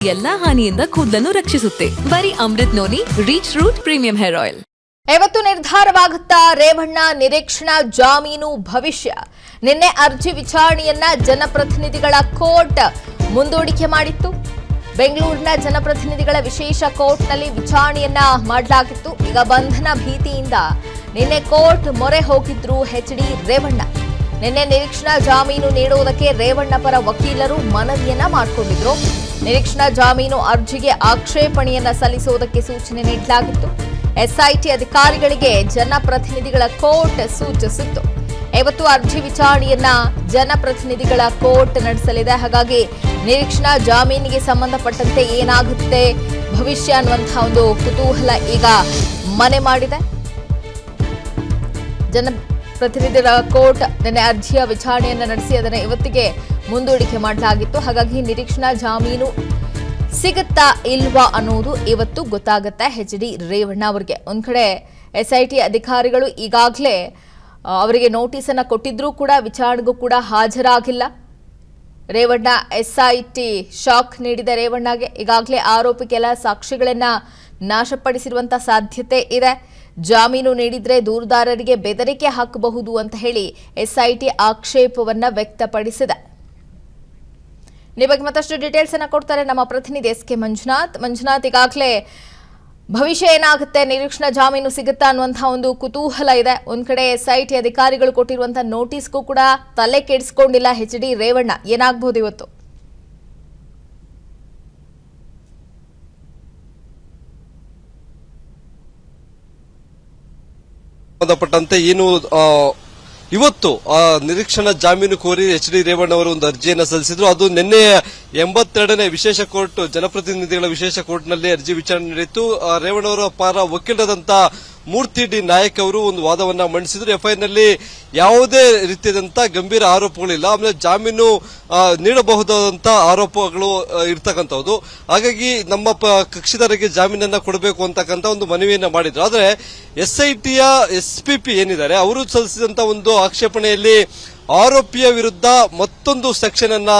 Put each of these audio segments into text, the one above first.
ಎಲ್ಲಾ ಹಾನಿಯಿಂದ ಕೂದಲನ್ನು ರಕ್ಷಿಸುತ್ತೆ. ಬರೀ Amrut noni reach root premium hair oil. ಇವತ್ತು ನಿರ್ಧಾರವಾಗುತ್ತಾ ರೇವಣ್ಣ ನಿರೀಕ್ಷಣಾ ಜಾಮೀನು ಭವಿಷ್ಯ. ನಿನ್ನೆ ಅರ್ಜಿ ವಿಚಾರಣೆಯನ್ನ ಜನಪ್ರತಿನಿಧಿಗಳ ಕೋರ್ಟ್ ಮುಂದೂಡಿಕೆ ಮಾಡಿತ್ತು. ಬೆಂಗಳೂರಿನ ಜನಪ್ರತಿನಿಧಿಗಳ ವಿಶೇಷ ಕೋರ್ಟ್ನಲ್ಲಿ ವಿಚಾರಣೆಯನ್ನ ಮಾಡಲಾಗಿತ್ತು. ಈಗ ಬಂಧನ ಭೀತಿಯಿಂದ ನಿನ್ನೆ ಕೋರ್ಟ್ ಮೊರೆ ಹೋಗಿದ್ರು ಎಚ್.ಡಿ. ರೇವಣ್ಣ. ನಿನ್ನೆ ನಿರೀಕ್ಷಣಾ ಜಾಮೀನು ನೀಡುವುದಕ್ಕೆ ರೇವಣ್ಣ ಪರ ವಕೀಲರು ಮನವಿಯನ್ನ ಮಾಡಿಕೊಂಡಿದ್ರು. ನಿರೀಕ್ಷಣಾ ಜಾಮೀನು ಅರ್ಜಿಗೆ ಆಕ್ಷೇಪಣೆಯನ್ನ ಸಲ್ಲಿಸುವುದಕ್ಕೆ ಸೂಚನೆ ನೀಡಲಾಗಿತ್ತು. ಎಸ್ಐಟಿ ಅಧಿಕಾರಿಗಳಿಗೆ ಜನಪ್ರತಿನಿಧಿಗಳ ಕೋರ್ಟ್ ಸೂಚಿಸಿತ್ತು. ಇವತ್ತು ಅರ್ಜಿ ವಿಚಾರಣೆಯನ್ನ ಜನಪ್ರತಿನಿಧಿಗಳ ಕೋರ್ಟ್ ನಡೆಸಲಿದೆ. ಹಾಗಾಗಿ ನಿರೀಕ್ಷಣಾ ಜಾಮೀನಿಗೆ ಸಂಬಂಧಪಟ್ಟಂತೆ ಏನಾಗುತ್ತೆ ಭವಿಷ್ಯ ಅನ್ನುವಂತಹ ಒಂದು ಕುತೂಹಲ ಈಗ ಮನೆ ಮಾಡಿದೆ. ಜನಪ್ರತಿನಿಧಿಗಳ ಕೋರ್ಟ್ ನಿನ್ನೆ ಅರ್ಜಿಯ ವಿಚಾರಣೆಯನ್ನ ನಡೆಸಿ ಅದನ್ನು ಇವತ್ತಿಗೆ ಮುಂದೂಡಿಕೆ ಮಾಡಲಾಗಿತ್ತು. ಹಾಗಾಗಿ ನಿರೀಕ್ಷಣಾ ಜಾಮೀನು ಸಿಗುತ್ತಾ ಇಲ್ವಾ ಅನ್ನೋದು ಇವತ್ತು ಗೊತ್ತಾಗುತ್ತೆ ಎಚ್.ಡಿ. ರೇವಣ್ಣ ಅವರಿಗೆ. ಒಂದ್ ಕಡೆ ಎಸ್ಐಟಿ ಅಧಿಕಾರಿಗಳು ಈಗಾಗಲೇ ಅವರಿಗೆ ನೋಟಿಸ್ ಅನ್ನ ಕೊಟ್ಟಿದ್ರೂ ಕೂಡ ವಿಚಾರಣೆಗೂ ಕೂಡ ಹಾಜರಾಗಿಲ್ಲ. ರೇವಣ್ಣ ಎಸ್ಐಟಿ ಶಾಕ್ ನೀಡಿದ ರೇವಣ್ಣಗೆ ಈಗಾಗಲೇ ಆರೋಪಿಗೆಲ್ಲ ಸಾಕ್ಷಿಗಳನ್ನ ನಾಶಪಡಿಸಿರುವಂತಹ ಸಾಧ್ಯತೆ ಇದೆ. ಜಾಮೀನು ನೀಡಿದ್ರೆ ದೂರುದಾರರಿಗೆ ಬೆದರಿಕೆ ಹಾಕಬಹುದು ಅಂತ ಹೇಳಿ ಎಸ್ಐಟಿ ಆಕ್ಷೇಪವನ್ನ ವ್ಯಕ್ತಪಡಿಸಿದೆ. ಈ ಬಗ್ಗೆ ಮತ್ತಷ್ಟು ಡೀಟೇಲ್ಸ್ ಅನ್ನ ಕೊಡ್ತಾರೆ ನಮ್ಮ ಪ್ರತಿನಿಧಿ ಎಸ್.ಕೆ. ಮಂಜುನಾಥ್, ಈಗಾಗಲೇ ಭವಿಷ್ಯ ಏನಾಗುತ್ತೆ, ನಿರೀಕ್ಷಣಾ ಜಾಮೀನು ಸಿಗುತ್ತಾ ಅನ್ನುವಂತಹ ಒಂದು ಕುತೂಹಲ ಇದೆ. ಒಂದ್ ಕಡೆ ಎಸ್ಐಟಿ ಅಧಿಕಾರಿಗಳು ಕೊಟ್ಟಿರುವಂತಹ ನೋಟಿಸ್ಗೂ ಕೂಡ ತಲೆ ಕೆಡಿಸ್ಕೊಂಡಿಲ್ಲ ಎಚ್.ಡಿ. ರೇವಣ್ಣ. ಏನಾಗಬಹುದು ಇವತ್ತು? ಸಂಬಂಧಪಟ್ಟಂತೆ ಏನು ಇವತ್ತು ನಿರೀಕ್ಷಣಾ ಜಾಮೀನು ಕೋರಿ ಎಚ್.ಡಿ. ರೇವಣ್ಣ ಅವರು ಒಂದು ಅರ್ಜಿಯನ್ನು ಸಲ್ಲಿಸಿದ್ರು. ಅದು ನಿನ್ನೆ 82ನೇ ವಿಶೇಷ ಕೋರ್ಟ್ ಜನಪ್ರತಿನಿಧಿಗಳ ವಿಶೇಷ ಕೋರ್ಟ್ನಲ್ಲಿ ಅರ್ಜಿ ವಿಚಾರಣೆ ನಡೆಯಿತು. ರೇವಣ್ಣ ಅವರ ಪರ ವಕೀಲರಾದಂತ ಮೂರ್ತಿ ಡಿ ನಾಯಕ್ ಅವರು ಒಂದು ವಾದವನ್ನ ಮಂಡಿಸಿದ್ರು. ಎಫ್ಐಆರ್ನಲ್ಲಿ ಯಾವುದೇ ರೀತಿಯಾದಂತ ಗಂಭೀರ ಆರೋಪಗಳಿಲ್ಲ, ಆಮೇಲೆ ಜಾಮೀನು ನೀಡಬಹುದಾದಂತ ಆರೋಪಗಳು ಇರ್ತಕ್ಕಂಥದ್ದು. ಹಾಗಾಗಿ ನಮ್ಮ ಕಕ್ಷಿದಾರರಿಗೆ ಜಾಮೀನನ್ನ ಕೊಡಬೇಕು ಅಂತಕ್ಕಂಥ ಒಂದು ಮನವಿಯನ್ನ ಮಾಡಿದ್ರು. ಆದ್ರೆ ಎಸ್ಐಟಿಯ ಎಸ್ಪಿಪಿ ಏನಿದ್ದಾರೆ ಅವರು ಸಲ್ಲಿಸಿದಂತ ಒಂದು ಆಕ್ಷೇಪಣೆಯಲ್ಲಿ ಆರೋಪಿಯ ವಿರುದ್ಧ ಮತ್ತೊಂದು ಸೆಕ್ಷನ್ ಅನ್ನ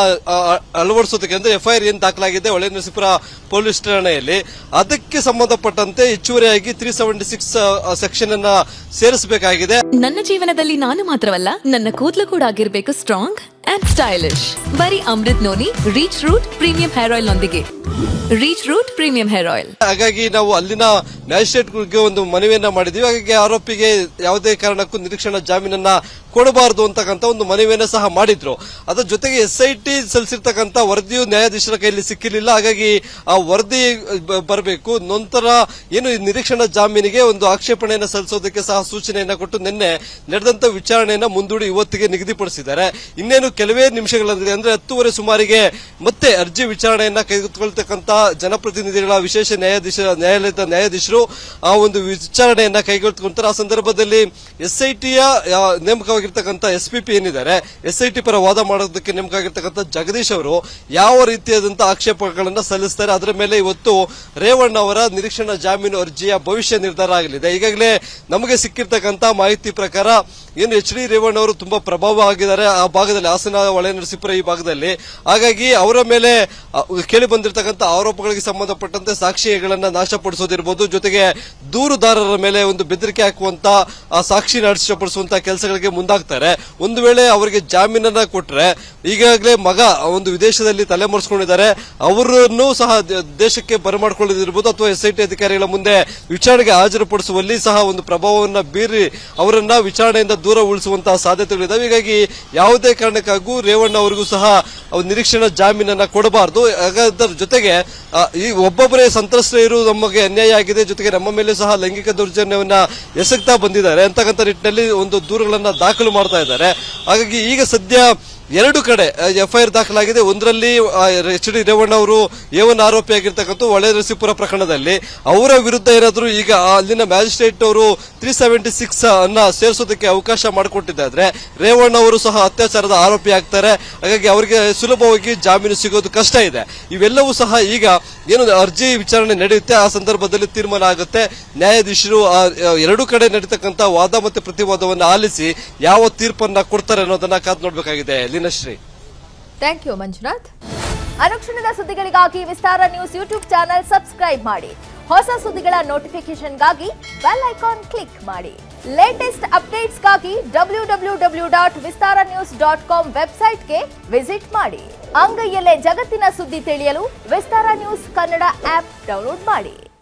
ಅಳವಡಿಸೋದಕ್ಕೆ ಅಂದ್ರೆ ಎಫ್ಐಆರ್ ಏನ್ ದಾಖಲಾಗಿದೆ ಹೊಳೆನರಸೀಪುರ ಪೊಲೀಸ್ ಠಾಣೆಯಲ್ಲಿ, ಅದಕ್ಕೆ ಸಂಬಂಧಪಟ್ಟಂತೆ ಹೆಚ್ಚುವರಿಯಾಗಿ 376 ಸೆಕ್ಷನ್ ಅನ್ನ ಸೇರಿಸಬೇಕಾಗಿದೆ. ನನ್ನ ಜೀವನದಲ್ಲಿ ನಾನು ಮಾತ್ರವಲ್ಲ, ನನ್ನ ಕೂದಲು ಕೂಡ ಆಗಿರ್ಬೇಕು ಸ್ಟ್ರಾಂಗ್ ಅಂಡ್ ಸ್ಟೈಲಿಶ್. ಬರೀ Amrut noni reach root premium hair oil ನೊಂದಿಗೆ. Reach root premium hair oil. ಹಾಗಾಗಿ ನಾವು ಅಲ್ಲಿನ ಮ್ಯಾಜಿಸ್ಟ್ರೇಟ್ಗೆ ಒಂದು ಮನವಿಯನ್ನ ಮಾಡಿದ್ವಿ. ಹಾಗಾಗಿ ಆರೋಪಿಗೆ ಯಾವುದೇ ಕಾರಣಕ್ಕೂ ನಿರೀಕ್ಷಣಾ ಜಾಮೀನನ್ನ ಕೊಡಬಾರದು ಅಂತಕ್ಕಂಥ ಒಂದು ಮನವಿಯನ್ನ ಸಹ ಮಾಡಿದ್ರು. ಅದರ ಜೊತೆಗೆ ಎಸ್ಐಟಿ ಸಲ್ಲಿಸಿರ್ತಕ್ಕಂಥ ವರದಿಯು ನ್ಯಾಯಾಧೀಶರ ಕೈಯಲ್ಲಿ ಸಿಕ್ಕಿರಲಿಲ್ಲ. ಹಾಗಾಗಿ ಆ ವರದಿ ಬರಬೇಕು. ನಂತರ ಏನು ನಿರೀಕ್ಷಣಾ ಜಾಮೀನಿಗೆ ಒಂದು ಆಕ್ಷೇಪಣೆಯನ್ನು ಸಲ್ಲಿಸೋದಕ್ಕೆ ಸಹ ಸೂಚನೆಯನ್ನ ಕೊಟ್ಟು ನಿನ್ನೆ ನಡೆದಂತ ವಿಚಾರಣೆಯನ್ನ ಮುಂದೂಡಿ ಇವತ್ತಿಗೆ ನಿಗದಿಪಡಿಸಿದ್ದಾರೆ. ಇನ್ನೇನು ಕೆಲವೇ ನಿಮಿಷಗಳಲ್ಲಿ ಅಂದ್ರೆ 10:30 ಸುಮಾರಿಗೆ ಮತ್ತೆ ಅರ್ಜಿ ವಿಚಾರಣೆಯನ್ನ ಕೈಗೆತ್ತಿಕೊಳ್ತಕ್ಕಂಥ ಜನಪ್ರತಿನಿಧಿಗಳ ವಿಶೇಷ ನ್ಯಾಯಾಲಯದ ನ್ಯಾಯಾಧೀಶರು ಆ ಒಂದು ವಿಚಾರಣೆಯನ್ನ ಕೈಗೆತ್ತಿಕೊಳ್ತಾರೆ. ಆ ಸಂದರ್ಭದಲ್ಲಿ ಎಸ್ಐಟಿಯ ನೇಮಕವಾಗಿರ್ತಕ್ಕಂಥ ಎಸ್ಪಿಪಿ ಏನಿದ್ದಾರೆ, ಎಸ್ಐಟಿ ಪರ ವಾದ ಮಾಡೋದಕ್ಕೆ ನೇಮಕವಾಗಿರ್ತಕ್ಕಂಥ ಜಗದೀಶ್ ಅವರು ಯಾವ ರೀತಿಯಾದಂತಹ ಆಕ್ಷೇಪಗಳನ್ನ ಸಲ್ಲಿಸ್ತಾರೆ, ಅದರ ಮೇಲೆ ಇವತ್ತು ರೇವಣ್ಣ ಅವರ ನಿರೀಕ್ಷಣಾ ಜಾಮೀನು ಅರ್ಜಿಯ ಭವಿಷ್ಯ ನಿರ್ಧಾರ ಆಗಲಿದೆ. ಈಗಾಗಲೇ ನಮಗೆ ಸಿಕ್ಕಿರ್ತಕ್ಕಂಥ ಮಾಹಿತಿ ಪ್ರಕಾರ ಏನು ಎಚ್.ಡಿ. ರೇವಣ್ಣ ಅವರು ತುಂಬಾ ಪ್ರಭಾವ ಆಗಿದ್ದಾರೆ ಆ ಭಾಗದಲ್ಲಿ, ಹಾಸನ ಹೊಳೆನರಸೀಪುರ ಈ ಭಾಗದಲ್ಲಿ. ಹಾಗಾಗಿ ಅವರ ಮೇಲೆ ಕೇಳಿ ಬಂದಿರತಕ್ಕಂಥ ಆರೋಪಗಳಿಗೆ ಸಂಬಂಧಪಟ್ಟಂತೆ ಸಾಕ್ಷಿಗಳನ್ನ ನಾಶಪಡಿಸೋದಿರ್ಬೋದು, ಜೊತೆಗೆ ದೂರುದಾರರ ಮೇಲೆ ಒಂದು ಬೆದರಿಕೆ ಹಾಕುವಂತ ಸಾಕ್ಷಿ ನಾಶಪಡಿಸುವಂತ ಕೆಲಸಗಳಿಗೆ ಮುಂದಾಗ್ತಾರೆ. ಒಂದು ವೇಳೆ ಅವರಿಗೆ ಜಾಮೀನನ್ನ ಕೊಟ್ರೆ, ಈಗಾಗಲೇ ಮಗ ಒಂದು ವಿದೇಶದಲ್ಲಿ ತಲೆಮರೆಸಿಕೊಂಡಿದ್ದಾರೆ, ಅವರನ್ನು ಸಹ ದೇಶಕ್ಕೆ ಬರಮಾಡಿಕೊಳ್ಳದಿರಬಹುದು ಅಥವಾ ಎಸ್ಐಟಿ ಅಧಿಕಾರಿಗಳ ಮುಂದೆ ವಿಚಾರಣೆಗೆ ಹಾಜರುಪಡಿಸುವಲ್ಲಿ ಸಹ ಒಂದು ಪ್ರಭಾವವನ್ನು ಬೀರಿ ಅವರನ್ನ ವಿಚಾರಣೆಯಿಂದ ದೂರ ಉಳಿಸುವಂತಹ ಸಾಧ್ಯತೆಗಳಿದ್ದಾವೆ. ಹೀಗಾಗಿ ಯಾವುದೇ ಕಾರಣಕ್ಕಾಗೂ ರೇವಣ್ಣ ಅವರಿಗೂ ಸಹ ನಿರೀಕ್ಷಣಾ ಜಾಮೀನನ್ನ ಕೊಡಬಾರದು. ಅದರ ಜೊತೆಗೆ ಈ ಒಬ್ಬೊಬ್ಬರೇ ಸಂತ್ರಸ್ತರು ನಮಗೆ ಅನ್ಯಾಯ ಆಗಿದೆ, ಜೊತೆಗೆ ನಮ್ಮ ಮೇಲೆ ಸಹ ಲೈಂಗಿಕ ದೌರ್ಜನ್ಯವನ್ನ ಎಸಗ್ತಾ ಬಂದಿದ್ದಾರೆ ಅಂತಕ್ಕಂಥ ನಿಟ್ಟಿನಲ್ಲಿ ಒಂದು ದೂರುಗಳನ್ನ ದಾಖಲು ಮಾಡ್ತಾ ಇದ್ದಾರೆ. ಹಾಗಾಗಿ ಈಗ ಸದ್ಯ 2 ಕಡೆ ಎಫ್ಐಆರ್ ದಾಖಲಾಗಿದೆ. ಒಂದರಲ್ಲಿ ಎಚ್.ಡಿ. ರೇವಣ್ಣ ಅವರು ಏವನ್ ಆರೋಪಿಯಾಗಿರ್ತಕ್ಕಂಥ ಹೊಳೆನರಸೀಪುರ ಪ್ರಕರಣದಲ್ಲಿ ಅವರ ವಿರುದ್ಧ ಏನಾದರೂ ಈಗ ಅಲ್ಲಿನ ಮ್ಯಾಜಿಸ್ಟ್ರೇಟ್ ಅವರು 376 ಅನ್ನ ಸೇರಿಸೋದಕ್ಕೆ ಅವಕಾಶ ಮಾಡಿಕೊಟ್ಟಿದ್ದಾರೆ. ರೇವಣ್ಣ ಅವರು ಸಹ ಅತ್ಯಾಚಾರದ ಆರೋಪಿ ಆಗ್ತಾರೆ. ಹಾಗಾಗಿ ಅವರಿಗೆ ಸುಲಭವಾಗಿ ಜಾಮೀನು ಸಿಗೋದು ಕಷ್ಟ ಇದೆ. ಇವೆಲ್ಲವೂ ಸಹ ಈಗ ಏನು ಅರ್ಜಿ ವಿಚಾರಣೆ ನಡೆಯುತ್ತೆ ಆ ಸಂದರ್ಭದಲ್ಲಿ ತೀರ್ಮಾನ ಆಗುತ್ತೆ. ನ್ಯಾಯಾಧೀಶರು 2 ಕಡೆ ನಡೀತಕ್ಕಂಥ ವಾದ ಮತ್ತು ಪ್ರತಿವಾದವನ್ನು ಆಲಿಸಿ ಯಾವ ತೀರ್ಪನ್ನ ಕೊಡ್ತಾರೆ ಅನ್ನೋದನ್ನ ಕಾದು ನೋಡಬೇಕಾಗಿದೆ. Shri thank you Manjunath. ಅನುಕ್ಷಣದ ಸುದ್ದಿಗಳಿಗಾಗಿ Vistara news YouTube channel subscribe ಮಾಡಿ. ಹೊಸ ಸುದ್ದಿಗಳ ನೋಟಿಫಿಕೇಶನ್ಗಾಗಿ ಬೆಲ್ ಐಕಾನ್ ಕ್ಲಿಕ್ ಮಾಡಿ. ಲೇಟೆಸ್ಟ್ ಅಪ್ಡೇಟ್ಸ್ಗಾಗಿ www.vistaranews.com ವೆಬ್ಸೈಟ್ಗೆ ವಿಸಿಟ್ ಮಾಡಿ. ಅಂಗೈಯಲ್ಲೇ ಜಗತ್ತಿನ ಸುದ್ದಿ ತಿಳಿಯಲು Vistara news Kannada app download ಮಾಡಿ.